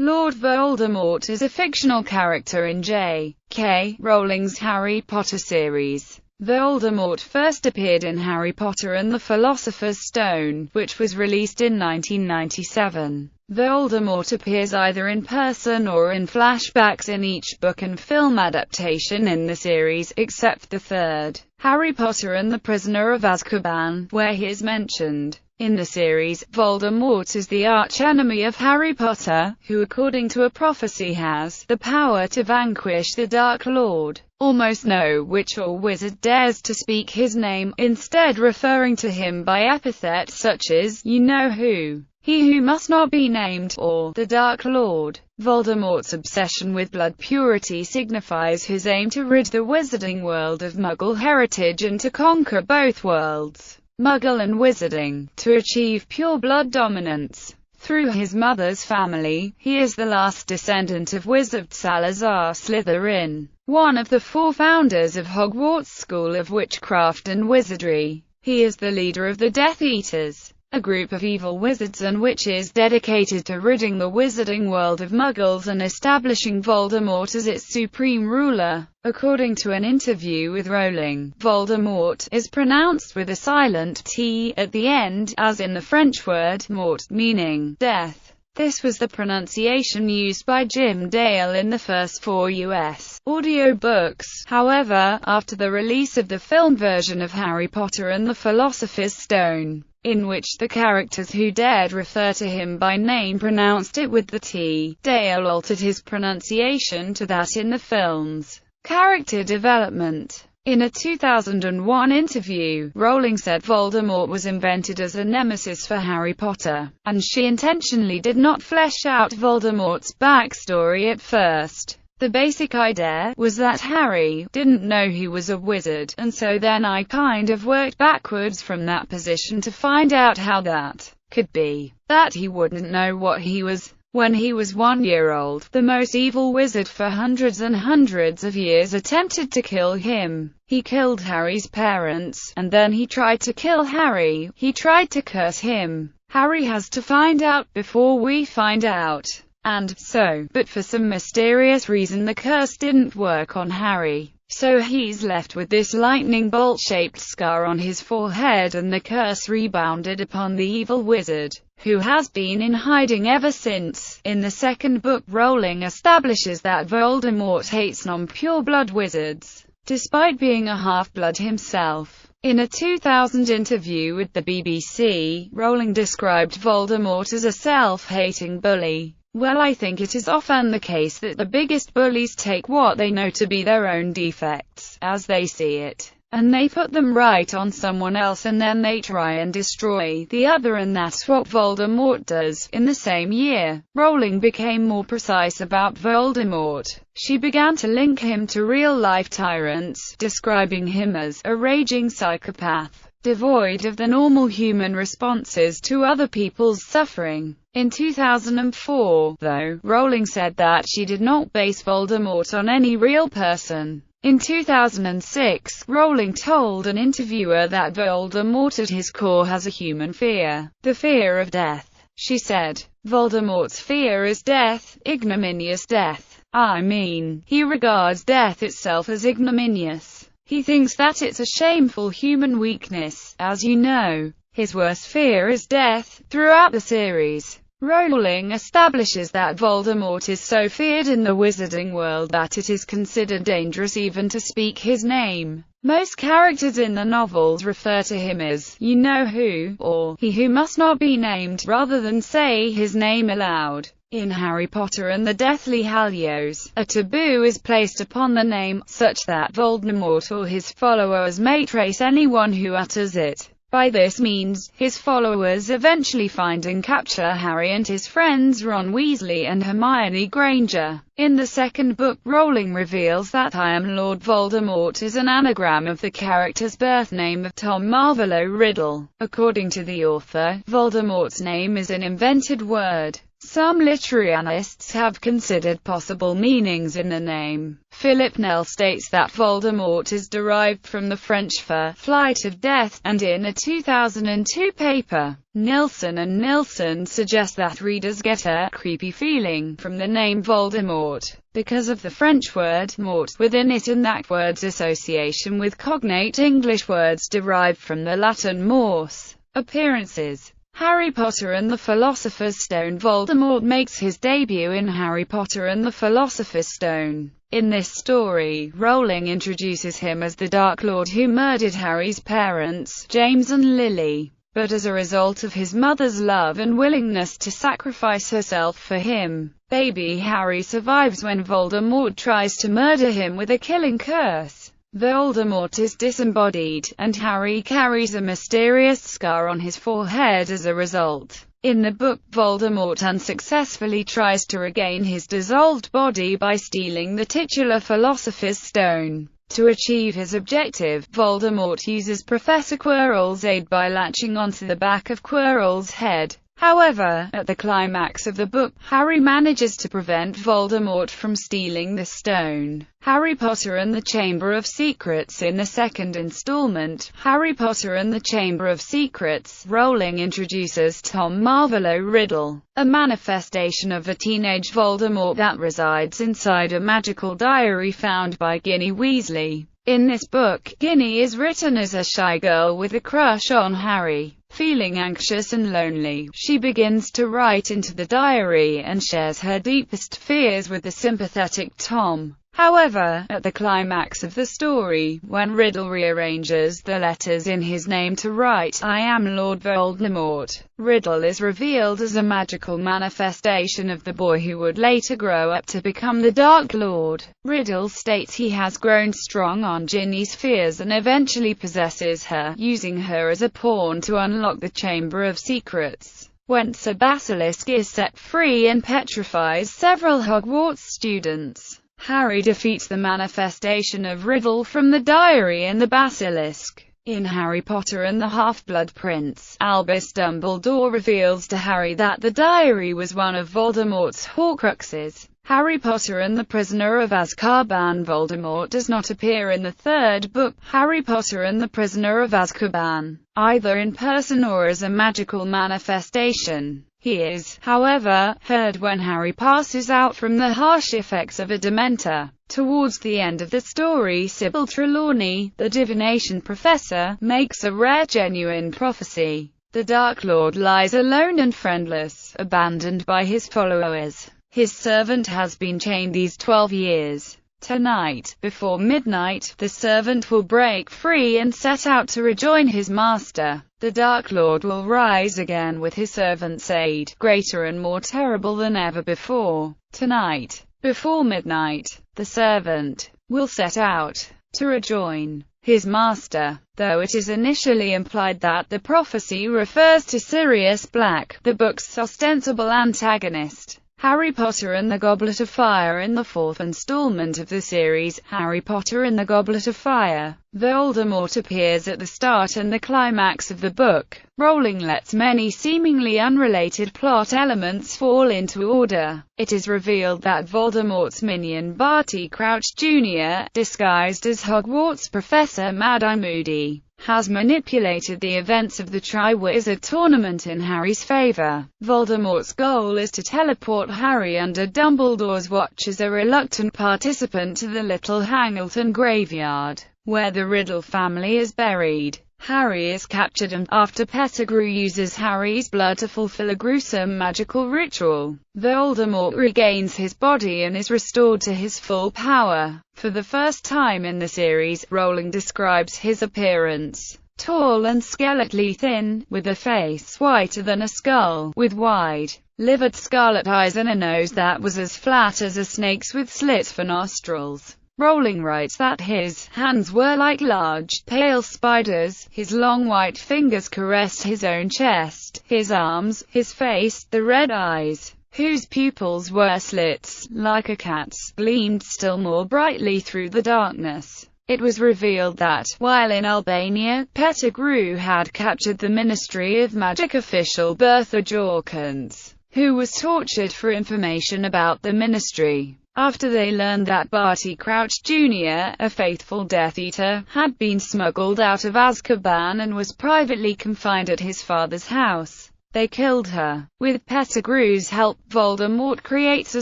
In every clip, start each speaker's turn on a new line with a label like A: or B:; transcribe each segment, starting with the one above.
A: Lord Voldemort is a fictional character in J.K. Rowling's Harry Potter series. Voldemort first appeared in Harry Potter and the Philosopher's Stone, which was released in 1997. Voldemort appears either in person or in flashbacks in each book and film adaptation in the series, except the third, Harry Potter and the Prisoner of Azkaban, where he is mentioned. In the series, Voldemort is the arch-enemy of Harry Potter, who according to a prophecy has the power to vanquish the Dark Lord. Almost no witch or wizard dares to speak his name, instead referring to him by epithets such as, you-know-who, he who must not be named, or the Dark Lord. Voldemort's obsession with blood purity signifies his aim to rid the wizarding world of Muggle heritage and to conquer both worlds, Muggle and Wizarding, to achieve pure blood dominance. Through his mother's family, he is the last descendant of Wizard Salazar Slytherin, one of the 4 founders of Hogwarts School of Witchcraft and Wizardry. He is the leader of the Death Eaters, a group of evil wizards and witches dedicated to ridding the wizarding world of Muggles and establishing Voldemort as its supreme ruler. According to an interview with Rowling, Voldemort is pronounced with a silent T at the end, as in the French word mort, meaning death. This was the pronunciation used by Jim Dale in the first 4 US audiobooks. However, after the release of the film version of Harry Potter and the Philosopher's Stone, in which the characters who dared refer to him by name pronounced it with the T, Dale altered his pronunciation to that in the film's character development. In a 2001 interview, Rowling said Voldemort was invented as a nemesis for Harry Potter, and she intentionally did not flesh out Voldemort's backstory at first. The basic idea was that Harry didn't know he was a wizard, and so then I kind of worked backwards from that position to find out how that could be. That he wouldn't know what he was. When he was 1 year old, the most evil wizard for hundreds and hundreds of years attempted to kill him. He killed Harry's parents, and then he tried to kill Harry. He tried to curse him. Harry has to find out before we find out. And so, but for some mysterious reason the curse didn't work on Harry. So he's left with this lightning bolt-shaped scar on his forehead, and the curse rebounded upon the evil wizard, who has been in hiding ever since. In the second book, Rowling establishes that Voldemort hates non-pure-blood wizards, despite being a half-blood himself. In a 2000 interview with the BBC, Rowling described Voldemort as a self-hating bully. Well, I think it is often the case that the biggest bullies take what they know to be their own defects, as they see it, and they put them right on someone else, and then they try and destroy the other, and that's what Voldemort does. In the same year, Rowling became more precise about Voldemort. She began to link him to real-life tyrants, describing him as a raging psychopath, devoid of the normal human responses to other people's suffering. In 2004, though, Rowling said that she did not base Voldemort on any real person. In 2006, Rowling told an interviewer that Voldemort at his core has a human fear, the fear of death. She said, "Voldemort's fear is death, ignominious death. I mean, he regards death itself as ignominious. He thinks that it's a shameful human weakness. As you know, his worst fear is death." Throughout the series, Rowling establishes that Voldemort is so feared in the wizarding world that it is considered dangerous even to speak his name. Most characters in the novels refer to him as you-know-who, or he who must not be named, rather than say his name aloud. In Harry Potter and the Deathly Hallows, a taboo is placed upon the name, such that Voldemort or his followers may trace anyone who utters it. By this means, his followers eventually find and capture Harry and his friends Ron Weasley and Hermione Granger. In the second book, Rowling reveals that I Am Lord Voldemort is an anagram of the character's birth name of Tom Marvolo Riddle. According to the author, Voldemort's name is an invented word. Some literary analysts have considered possible meanings in the name. Philip Nell states that Voldemort is derived from the French for flight of death, and in a 2002 paper, Nilsson suggests that readers get a creepy feeling from the name Voldemort because of the French word mort within it and that word's association with cognate English words derived from the Latin mors, appearances. Harry Potter and the Philosopher's Stone. Voldemort makes his debut in Harry Potter and the Philosopher's Stone. In this story, Rowling introduces him as the Dark Lord who murdered Harry's parents, James and Lily. But as a result of his mother's love and willingness to sacrifice herself for him, baby Harry survives when Voldemort tries to murder him with a killing curse. Voldemort is disembodied, and Harry carries a mysterious scar on his forehead as a result. In the book, Voldemort unsuccessfully tries to regain his dissolved body by stealing the titular Philosopher's Stone. To achieve his objective, Voldemort uses Professor Quirrell's aid by latching onto the back of Quirrell's head. However, at the climax of the book, Harry manages to prevent Voldemort from stealing the stone. Harry Potter and the Chamber of Secrets. In the second installment, Harry Potter and the Chamber of Secrets, Rowling introduces Tom Marvolo Riddle, a manifestation of a teenage Voldemort that resides inside a magical diary found by Ginny Weasley. In this book, Ginny is written as a shy girl with a crush on Harry. Feeling anxious and lonely, she begins to write into the diary and shares her deepest fears with the sympathetic Tom. However, at the climax of the story, when Riddle rearranges the letters in his name to write, "I am Lord Voldemort," Riddle is revealed as a magical manifestation of the boy who would later grow up to become the Dark Lord. Riddle states he has grown strong on Ginny's fears and eventually possesses her, using her as a pawn to unlock the Chamber of Secrets, whence a basilisk is set free and petrifies several Hogwarts students. Harry defeats the manifestation of Riddle from the diary and the basilisk. In Harry Potter and the Half-Blood Prince, Albus Dumbledore reveals to Harry that the diary was one of Voldemort's Horcruxes. Harry Potter and the Prisoner of Azkaban. Voldemort does not appear in the third book, Harry Potter and the Prisoner of Azkaban, either in person or as a magical manifestation. He is, however, heard when Harry passes out from the harsh effects of a Dementor. Towards the end of the story, Sybil Trelawney, the divination professor, makes a rare genuine prophecy. The Dark Lord lies alone and friendless, abandoned by his followers. His servant has been chained these 12 years. Tonight, before midnight, the servant will break free and set out to rejoin his master. The Dark Lord will rise again with his servant's aid, greater and more terrible than ever before. Tonight, before midnight, the servant will set out to rejoin his master, though it is initially implied that the prophecy refers to Sirius Black, the book's ostensible antagonist. Harry Potter and the Goblet of Fire. In the fourth installment of the series, Harry Potter and the Goblet of Fire, Voldemort appears at the start and the climax of the book. Rowling lets many seemingly unrelated plot elements fall into order. It is revealed that Voldemort's minion Barty Crouch Jr., disguised as Hogwarts Professor Mad-Eye Moody, has manipulated the events of the Triwizard Tournament in Harry's favor. Voldemort's goal is to teleport Harry under Dumbledore's watch as a reluctant participant to the Little Hangleton graveyard, where the Riddle family is buried. Harry is captured and, after Pettigrew uses Harry's blood to fulfill a gruesome magical ritual, Voldemort regains his body and is restored to his full power. For the first time in the series, Rowling describes his appearance: tall and skeletally thin, with a face whiter than a skull, with wide, livid scarlet eyes and a nose that was as flat as a snake's with slits for nostrils. Rowling writes that his hands were like large, pale spiders, his long white fingers caressed his own chest, his arms, his face, the red eyes, whose pupils were slits, like a cat's, gleamed still more brightly through the darkness. It was revealed that, while in Albania, Pettigrew had captured the Ministry of Magic official Bertha Jorkins. who was tortured for information about the Ministry. After they learned that Barty Crouch Jr., a faithful Death Eater, had been smuggled out of Azkaban and was privately confined at his father's house, they killed her. With Pettigrew's help, Voldemort creates a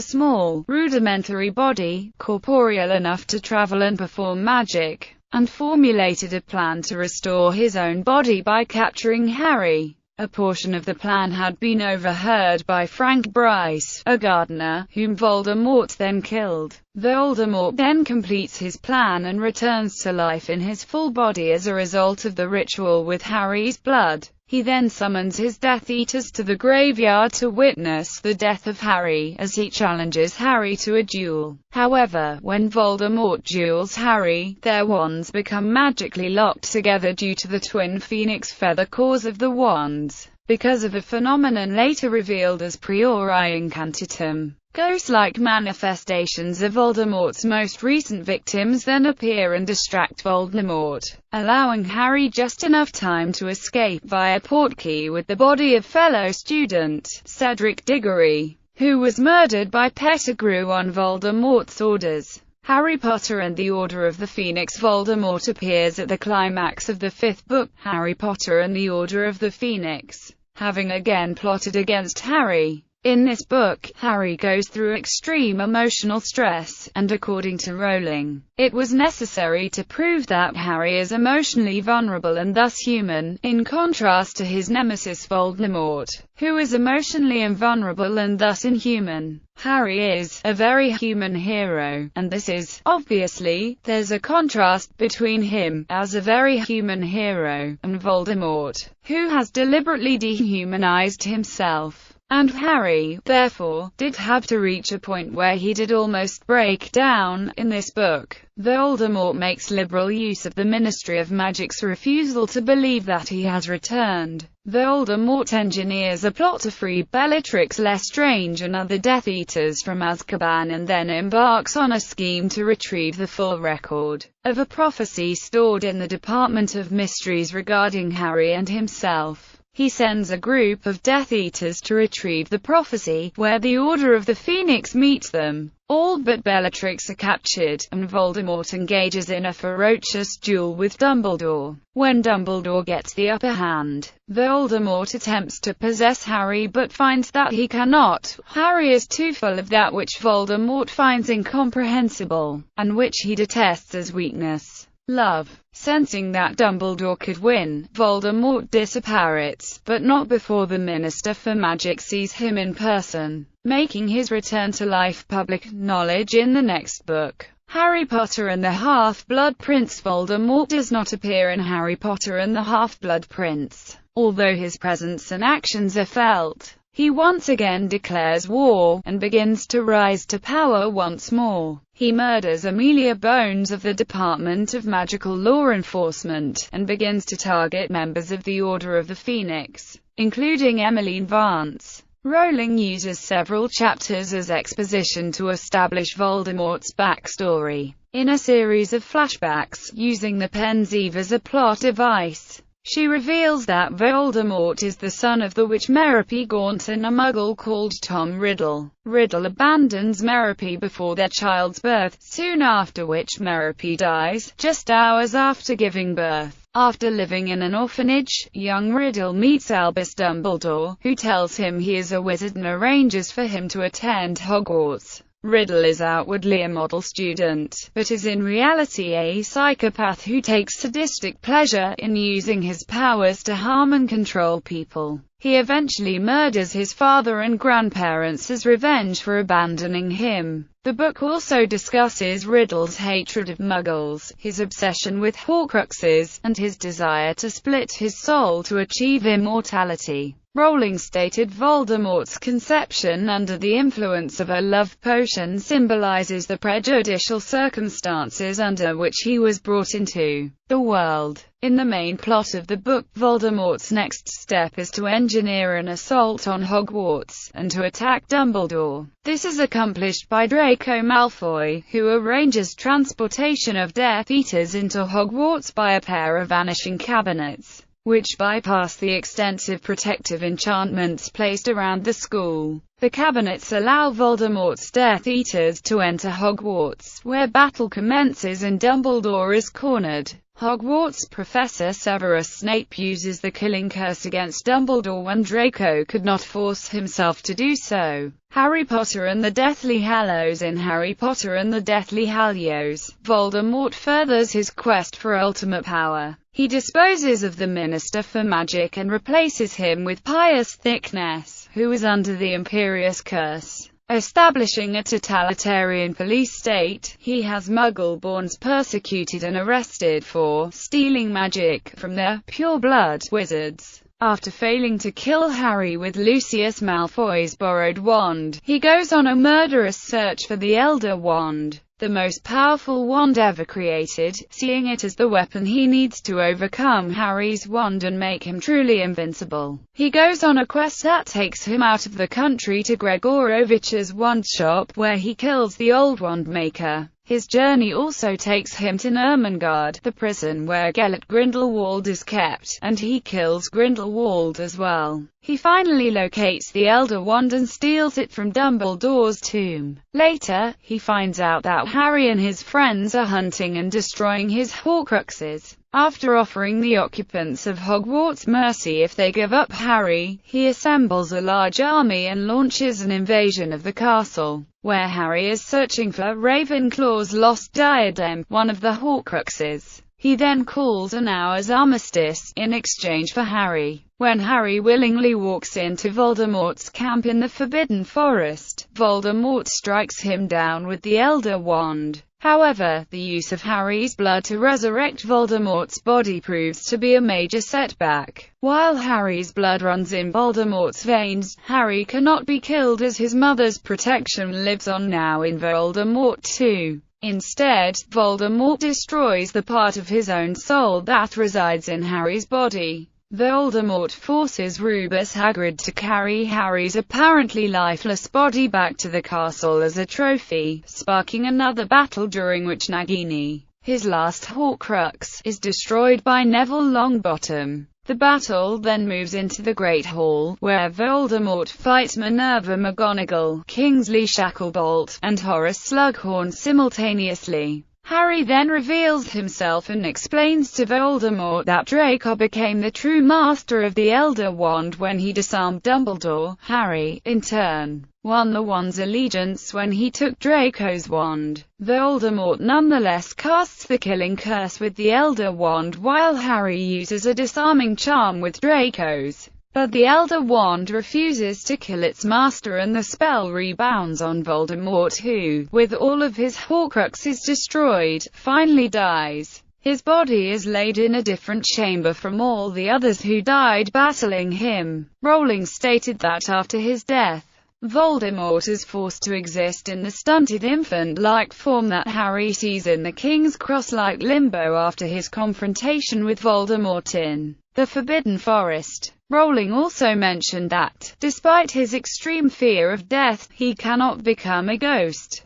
A: small, rudimentary body, corporeal enough to travel and perform magic, and formulated a plan to restore his own body by capturing Harry. A portion of the plan had been overheard by Frank Bryce, a gardener, whom Voldemort then killed. Voldemort then completes his plan and returns to life in his full body as a result of the ritual with Harry's blood. He then summons his Death Eaters to the graveyard to witness the death of Harry, as he challenges Harry to a duel. However, when Voldemort duels Harry, their wands become magically locked together due to the twin phoenix feather cause of the wands, because of a phenomenon later revealed as priori incantatem. Ghost-like manifestations of Voldemort's most recent victims then appear and distract Voldemort, allowing Harry just enough time to escape via Portkey with the body of fellow student Cedric Diggory, who was murdered by Pettigrew on Voldemort's orders. Harry Potter and the Order of the Phoenix. Voldemort appears at the climax of the 5th book, Harry Potter and the Order of the Phoenix, having again plotted against Harry. In this book, Harry goes through extreme emotional stress, and according to Rowling, it was necessary to prove that Harry is emotionally vulnerable and thus human, in contrast to his nemesis Voldemort, who is emotionally invulnerable and thus inhuman. Harry is a very human hero, and this is, obviously, there's a contrast between him, as a very human hero, and Voldemort, who has deliberately dehumanized himself. And Harry, therefore, did have to reach a point where he did almost break down. In this book, Voldemort makes liberal use of the Ministry of Magic's refusal to believe that he has returned. Voldemort engineers a plot to free Bellatrix Lestrange and other Death Eaters from Azkaban and then embarks on a scheme to retrieve the full record of a prophecy stored in the Department of Mysteries regarding Harry and himself. He sends a group of Death Eaters to retrieve the prophecy, where the Order of the Phoenix meets them. All but Bellatrix are captured, and Voldemort engages in a ferocious duel with Dumbledore. When Dumbledore gets the upper hand, Voldemort attempts to possess Harry but finds that he cannot. Harry is too full of that which Voldemort finds incomprehensible, and which he detests as weakness. Love. Sensing that Dumbledore could win, Voldemort disapparates, but not before the Minister for Magic sees him in person, making his return to life public knowledge in the next book. Harry Potter and the Half-Blood Prince. Voldemort does not appear in Harry Potter and the Half-Blood Prince, although his presence and actions are felt. He once again declares war, and begins to rise to power once more. He murders Amelia Bones of the Department of Magical Law Enforcement, and begins to target members of the Order of the Phoenix, including Emmeline Vance. Rowling uses several chapters as exposition to establish Voldemort's backstory, in a series of flashbacks, using the pensieve as a plot device. She reveals that Voldemort is the son of the witch Merope Gaunt and a muggle called Tom Riddle. Riddle abandons Merope before their child's birth, soon after which Merope dies, just hours after giving birth. After living in an orphanage, young Riddle meets Albus Dumbledore, who tells him he is a wizard and arranges for him to attend Hogwarts. Riddle is outwardly a model student, but is in reality a psychopath who takes sadistic pleasure in using his powers to harm and control people. He eventually murders his father and grandparents as revenge for abandoning him. The book also discusses Riddle's hatred of Muggles, his obsession with Horcruxes, and his desire to split his soul to achieve immortality. Rowling stated Voldemort's conception under the influence of a love potion symbolizes the prejudicial circumstances under which he was brought into the world. In the main plot of the book, Voldemort's next step is to engineer an assault on Hogwarts, and to attack Dumbledore. This is accomplished by Draco Malfoy, who arranges transportation of Death Eaters into Hogwarts by a pair of vanishing cabinets. which bypass the extensive protective enchantments placed around the school. The cabinets allow Voldemort's Death Eaters to enter Hogwarts, where battle commences and Dumbledore is cornered. Hogwarts Professor Severus Snape uses the killing curse against Dumbledore when Draco could not force himself to do so. Harry Potter and the Deathly Hallows. In Harry Potter and the Deathly Hallows, Voldemort furthers his quest for ultimate power. He disposes of the Minister for Magic and replaces him with Pius Thickness, who is under the Imperious Curse. Establishing a totalitarian police state, he has Muggle-borns persecuted and arrested for stealing magic from their pure-blood wizards. After failing to kill Harry with Lucius Malfoy's borrowed wand, he goes on a murderous search for the Elder Wand, the most powerful wand ever created, seeing it as the weapon he needs to overcome Harry's wand and make him truly invincible. He goes on a quest that takes him out of the country to Gregorovich's wand shop, where he kills the old wand maker. His journey also takes him to Ermengarde, the prison where Gellert Grindelwald is kept, and he kills Grindelwald as well. He finally locates the Elder Wand and steals it from Dumbledore's tomb. Later, he finds out that Harry and his friends are hunting and destroying his Horcruxes. After offering the occupants of Hogwarts mercy if they give up Harry, he assembles a large army and launches an invasion of the castle, where Harry is searching for Ravenclaw's lost diadem, one of the Horcruxes. He then calls an hour's armistice, in exchange for Harry. When Harry willingly walks into Voldemort's camp in the Forbidden Forest, Voldemort strikes him down with the Elder Wand. However, the use of Harry's blood to resurrect Voldemort's body proves to be a major setback. While Harry's blood runs in Voldemort's veins, Harry cannot be killed as his mother's protection lives on now in Voldemort too. Instead, Voldemort destroys the part of his own soul that resides in Harry's body. Voldemort forces Rubeus Hagrid to carry Harry's apparently lifeless body back to the castle as a trophy, sparking another battle during which Nagini, his last Horcrux, is destroyed by Neville Longbottom. The battle then moves into the Great Hall, where Voldemort fights Minerva McGonagall, Kingsley Shacklebolt, and Horace Slughorn simultaneously. Harry then reveals himself and explains to Voldemort that Draco became the true master of the Elder Wand when he disarmed Dumbledore. Harry, in turn, won the wand's allegiance when he took Draco's wand. Voldemort nonetheless casts the killing curse with the Elder Wand while Harry uses a disarming charm with Draco's. But the Elder Wand refuses to kill its master and the spell rebounds on Voldemort who, with all of his Horcruxes destroyed, finally dies. His body is laid in a different chamber from all the others who died battling him. Rowling stated that after his death, Voldemort is forced to exist in the stunted infant-like form that Harry sees in the King's Cross-like limbo after his confrontation with Voldemort in the Forbidden Forest. Rowling also mentioned that, despite his extreme fear of death, he cannot become a ghost.